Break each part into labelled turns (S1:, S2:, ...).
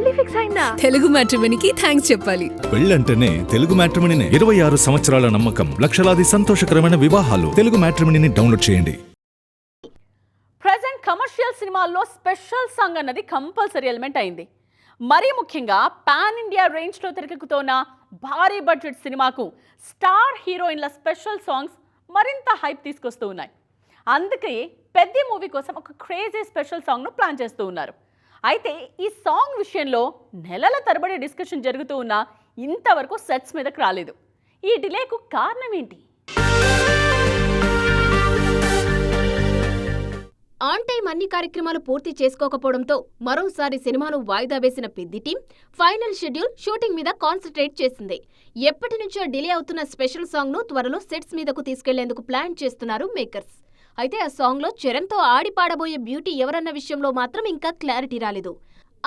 S1: పెళ్లి ఫిక్స్ అయిందా?
S2: తెలుగు మ్యాట్రిమోనీకి థ్యాంక్స్ చెప్పాలి.
S3: పెళ్ళంటేనే తెలుగు మ్యాట్రిమోనీనే. 26 సంవత్సరాల నమ్మకం, లక్షలాది సంతోషకరమైన వివాహాలు. తెలుగు మ్యాట్రిమోనీని డౌన్లోడ్ చేయండి.
S4: ప్రెజెంట్ కమర్షియల్ సినిమాల్లో స్పెషల్ సాంగ్ అన్నది కంపల్సరీ ఎలిమెంట్ అయింది. మరీ ముఖ్యంగా పాన్ ఇండియా రేంజ్లో తెరకెక్కుతోన్న భారీ బడ్జెట్ సినిమాకు స్టార్ హీరోయిన్ల స్పెషల్ సాంగ్స్ మరింత హైప్ తీసుకొస్తూ ఉన్నాయి. అందుకే పెద్ద మూవీ కోసం ఒక క్రేజీ స్పెషల్ సాంగ్ను ప్లాన్ చేస్తూ ఉన్నారు. అయితే ఈ సాంగ్ విషయంలో నెలల తరబడి డిస్కషన్ జరుగుతూ ఉన్నా ఇంతవరకు సెట్స్ మీదకి రాలేదు. ఈ డిలేకు కారణం ఏంటి?
S2: ఆన్ టైం అన్ని కార్యక్రమాలు పూర్తి చేసుకోకపోవడంతో మరోసారి సినిమాను వాయిదా వేసిన Peddi team final schedule shooting మీద కాన్సంట్రేట్ చేసింది. ఎప్పటి నుంచో డిలే అవుతున్న స్పెషల్ సాంగ్ ను త్వరలో సెట్స్ మీదకు తీసుకెళ్లేందుకు ప్లాన్ చేస్తున్నారు మేకర్స్. అయితే ఆ సాంగ్ లో చరణ్తో ఆడి పాడబోయే బ్యూటీ ఎవరన్న విషయంలో మాత్రం ఇంకా క్లారిటీ రాలేదు.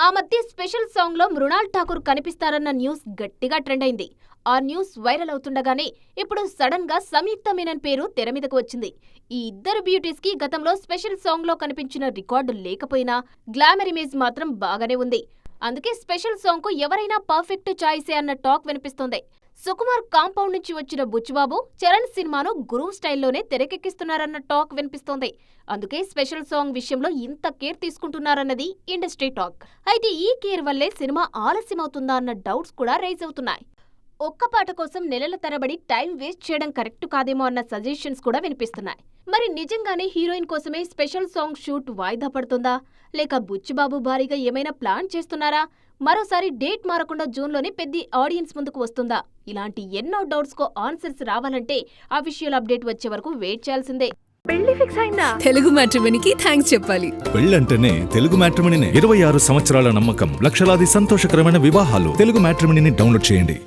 S2: ఆ మధ్య స్పెషల్ సాంగ్ లో మృణాల్ ఠాకూర్ కనిపిస్తారన్న న్యూస్ గట్టిగా ట్రెండ్ అయింది. ఆ న్యూస్ వైరల్ అవుతుండగానే ఇప్పుడు సడన్ గా సంయుక్త మీనన్ పేరు తెర మీదకు వచ్చింది. ఈ ఇద్దరు బ్యూటీస్ కి గతంలో స్పెషల్ సాంగ్ లో కనిపించిన రికార్డు లేకపోయినా గ్లామర్ ఇమేజ్ మాత్రం బాగానే ఉంది. అందుకే స్పెషల్ సాంగ్ కు ఎవరైనా పర్ఫెక్ట్ చాయిసే అన్న టాక్ వినిపిస్తోంది. సుకుమార్ కాంపౌండ్ నుంచి వచ్చిన బుచ్చిబాబు చరణ్ సినిమాను గురువు స్టైల్లోనే తెరకెక్కిస్తున్నారన్న టాక్ వినిపిస్తోంది. అందుకే స్పెషల్ సాంగ్ విషయంలో ఇంత కేర్ తీసుకుంటున్నారన్నది ఇండస్ట్రీ టాక్. అయితే ఈ కేర్ వల్లే సినిమా ఆలస్యమవుతుందా అన్న డౌట్స్ కూడా రైజ్ అవుతున్నాయి. ఒక్క పాట కోసం నెలల తరబడి టైం వేస్ట్ చేయడం కరెక్ట్ కాదేమో అన్న సజెషన్స్ కూడా వినిపిస్తున్నాయి. మరి నిజంగానే హీరోయిన్ కోసమే స్పెషల్ సాంగ్ షూట్ వాయిదా పడుతుందా, లేక బుచ్చిబాబు భారీగా ఏమైనా ప్లాన్ చేస్తున్నారా, మరోసారి డేట్ మారకుండా జూన్లోనే పెద్ద ఆడియన్స్ ముందుకు వస్తుందా? ఇలాంటి ఎన్నో డౌట్స్ కు ఆన్సర్స్ రావాలంటే అఫీషియల్ అప్డేట్ వచ్చే వరకు వెయిట్ చేయాల్సిందే.
S1: పెళ్లి ఫిక్స్ అయిందా?
S2: తెలుగు మ్యాట్రిమోనీకి థ్యాంక్స్ చెప్పాలి.
S3: పెళ్ళంటేనే తెలుగు మ్యాట్రిమోనీనే. 26 సంవత్సరాల నమ్మకం, లక్షలాది సంతోషకరమైన వివాహాలు. తెలుగు మ్యాట్రిమోనీని డౌన్లోడ్ చేయండి.